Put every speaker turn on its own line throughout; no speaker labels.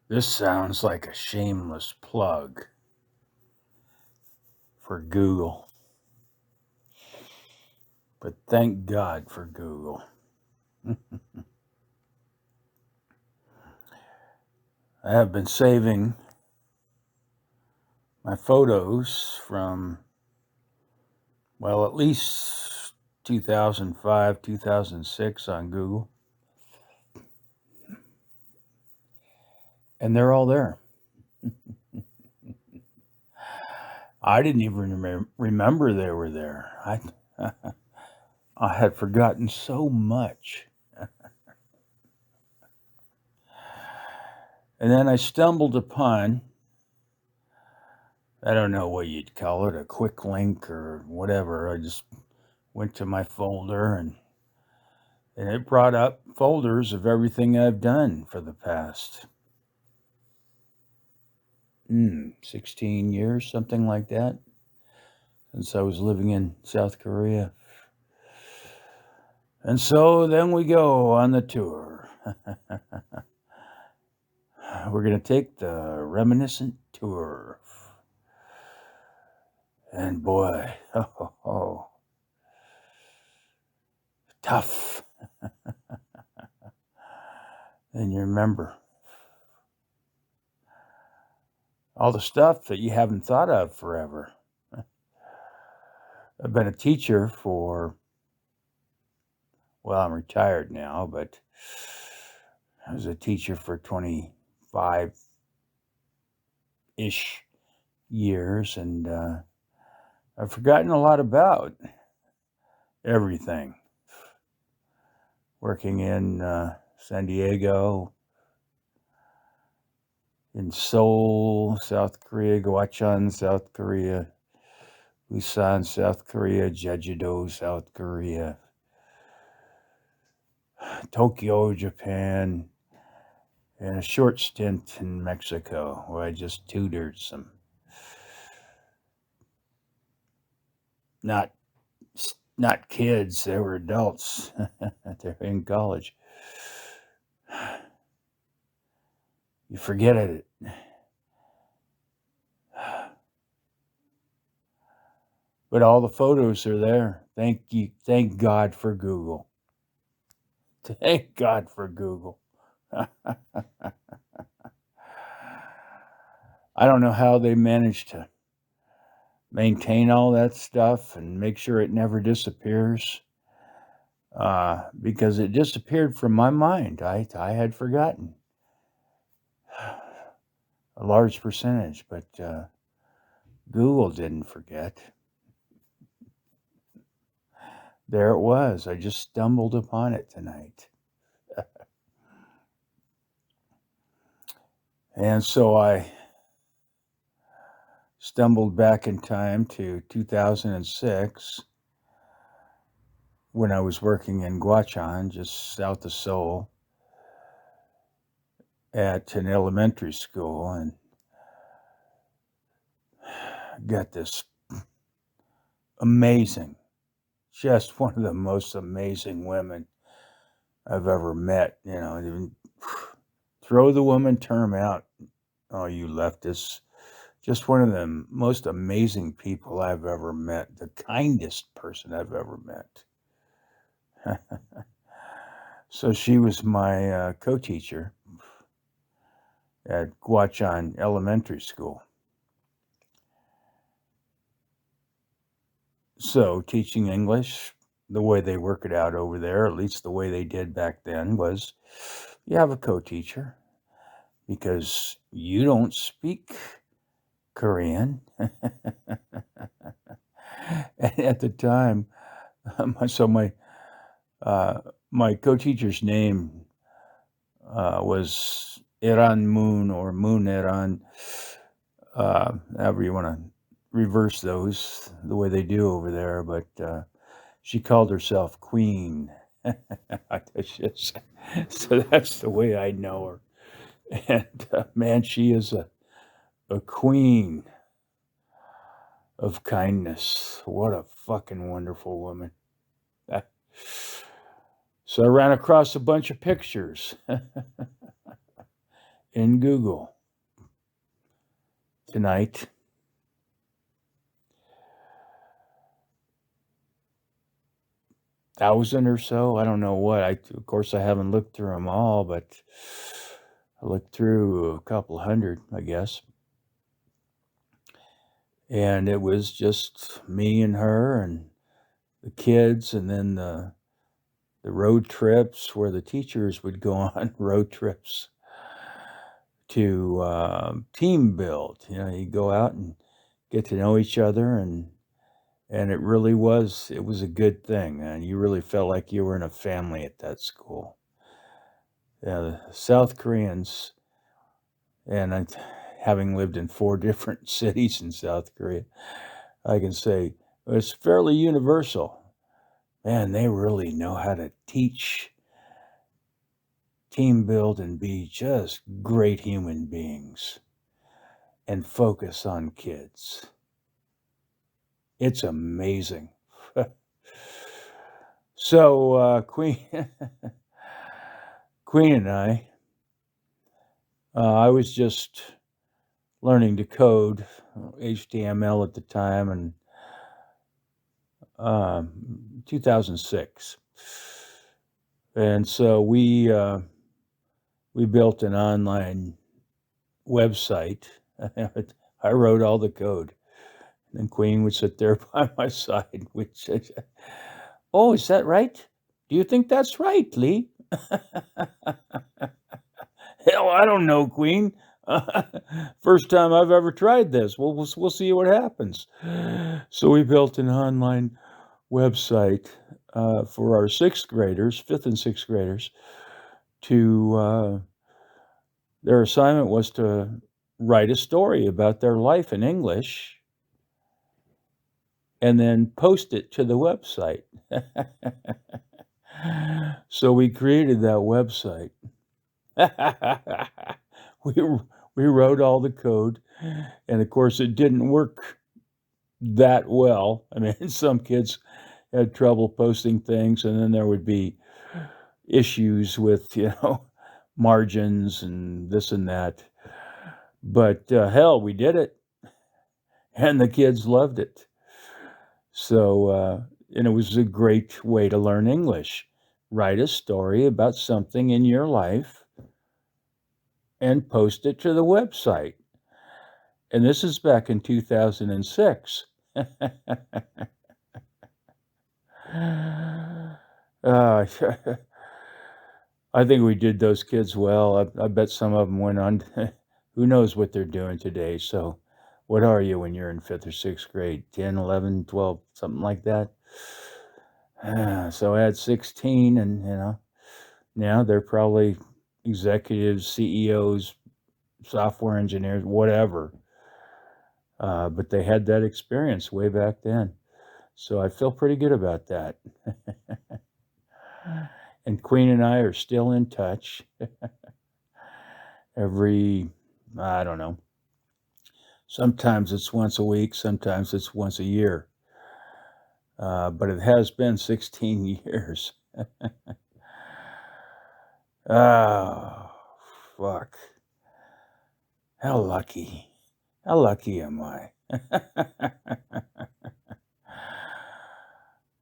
This sounds like a shameless plug for Google, but thank God for Google. I have been saving my photos from, well, at least 2005, 2006 on Google, and they're all there. I didn't even remember they were there. I had forgotten so much. And then I stumbled upon, I don't know what you'd call it, a quick link or whatever. I just went to my folder and it brought up folders of everything I've done for the past 16 years, something like that, since I was living in South Korea. And so then we go on the tour. We're going to take the reminiscent tour. And boy, tough. And you remember all the stuff that you haven't thought of forever. I've been a teacher for, well, I'm retired now, but I was a teacher for 25-ish years, and I've forgotten a lot about everything. Working in San Diego, in Seoul, South Korea, Gwacheon, South Korea, Busan, South Korea, Jeju-do, South Korea, Tokyo, Japan, and a short stint in Mexico where I just tutored some not kids, they were adults. They're in college. You forget it. But all the photos are there. Thank God for Google. Thank God for Google. I don't know how they managed to maintain all that stuff and make sure it never disappears, because it disappeared from my mind. I had forgotten a large percentage, but Google didn't forget. There it was. I just stumbled upon it tonight. And so I stumbled back in time to 2006 when I was working in Gwacheon, just south of Seoul, at an elementary school, and got this amazing, just one of the most amazing women I've ever met. You know, even throw the woman term out, oh, you leftists. Just one of the most amazing people I've ever met, the kindest person I've ever met. So she was my co-teacher at Gwacheon Elementary School. So teaching English, the way they work it out over there, at least the way they did back then, was you have a co-teacher because you don't speak Korean. And at the time, so my co-teacher's name was Eran Moon, or Moon Eran, however you want to reverse those the way they do over there, but she called herself Queen. So that's the way I know her. And man, she is a queen of kindness. What a fucking wonderful woman. So I ran across a bunch of pictures in Google tonight. Thousand or so. I don't know what. Of course, I haven't looked through them all, but I looked through a couple hundred, I guess. And it was just me and her and the kids, and then the road trips where the teachers would go on road trips to team build. You know, you go out and get to know each other, and it really was, it was a good thing, and you really felt like you were in a family at that school. Yeah, the South Koreans, and having lived in 4 different cities in South Korea, I can say it's fairly universal. Man, they really know how to teach, team build, and be just great human beings and focus on kids. It's amazing. So, Queen and I was just learning to code HTML at the time, and 2006. And so we built an online website. I wrote all the code, and Queen would sit there by my side, which, oh, is that right? Do you think that's right, Lee? Hell, I don't know, Queen. First time I've ever tried this. We'll see what happens. So we built an online website for our 6th graders, 5th and 6th graders, to their assignment was to write a story about their life in English and then post it to the website. So we created that website. we wrote all the code, and of course it didn't work that well. I mean, some kids had trouble posting things, and then there would be issues with, margins and this and that. But hell, we did it, and the kids loved it. So, and it was a great way to learn English. Write a story about something in your life and post it to the website. And this is back in 2006. uh, I think we did those kids well. I bet some of them went on. Who knows what they're doing today? So, what are you when you're in 5th or 6th grade? 10, 11, 12, something like that? So I had 16, and, now they're probably executives, CEOs, software engineers, whatever. But they had that experience way back then. So I feel pretty good about that. And Queen and I are still in touch every, I don't know, sometimes it's once a week, sometimes it's once a year. But it has been 16 years. Oh, fuck. How lucky. How lucky am I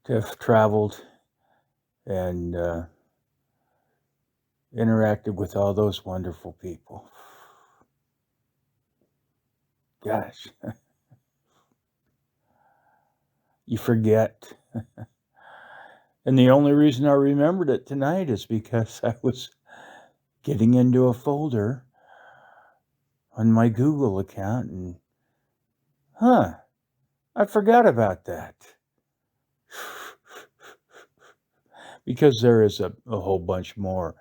to have traveled and interacted with all those wonderful people. Gosh, you forget. And the only reason I remembered it tonight is because I was getting into a folder on my Google account, and I forgot about that. Because there is a whole bunch more.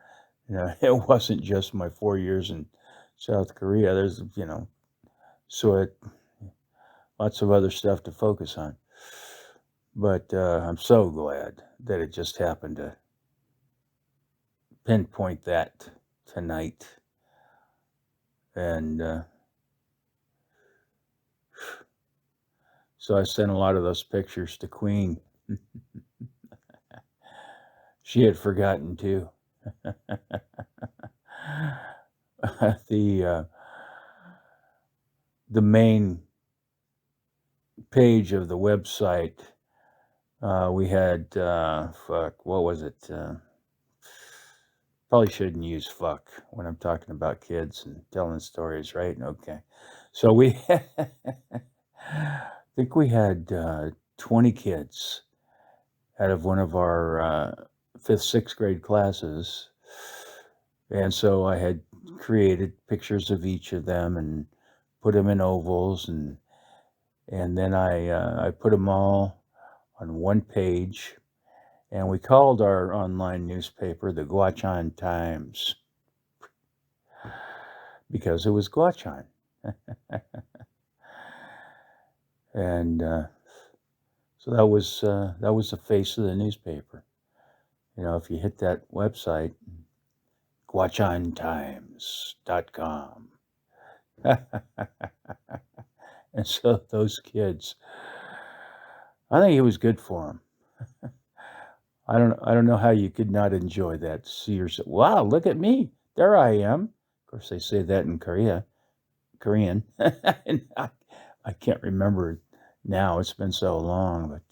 It wasn't just my 4 years in South Korea. There's, so lots of other stuff to focus on. But I'm so glad that it just happened to pinpoint that tonight. And so I sent a lot of those pictures to Queen. She had forgotten too. the the main page of the website, we had what was it? Probably shouldn't use fuck when I'm talking about kids and telling stories, right? Okay. So we, I think we had 20 kids out of one of our fifth, sixth grade classes. And so I had created pictures of each of them and put them in ovals, and then I put them all on one page, and we called our online newspaper the Guachan Times because it was Guachan. And so that was the face of the newspaper. You know, if you hit that website, guachantimes.com. And so those kids, I think it was good for them. I don't know how you could not enjoy that. See yourself, wow, look at me. There I am. Of course, they say that in Korean. And I can't remember now. It's been so long, but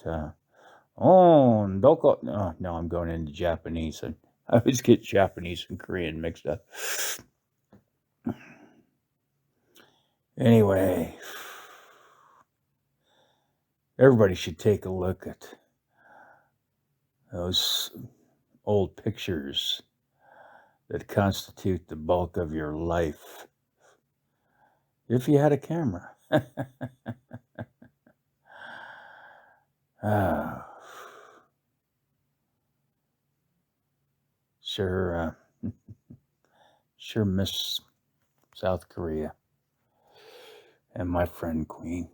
oh, doko. Oh, no, I'm going into Japanese. And I always get Japanese and Korean mixed up. Anyway, everybody should take a look at those old pictures that constitute the bulk of your life. If you had a camera. Ah, sure, sure miss South Korea and my friend Queen.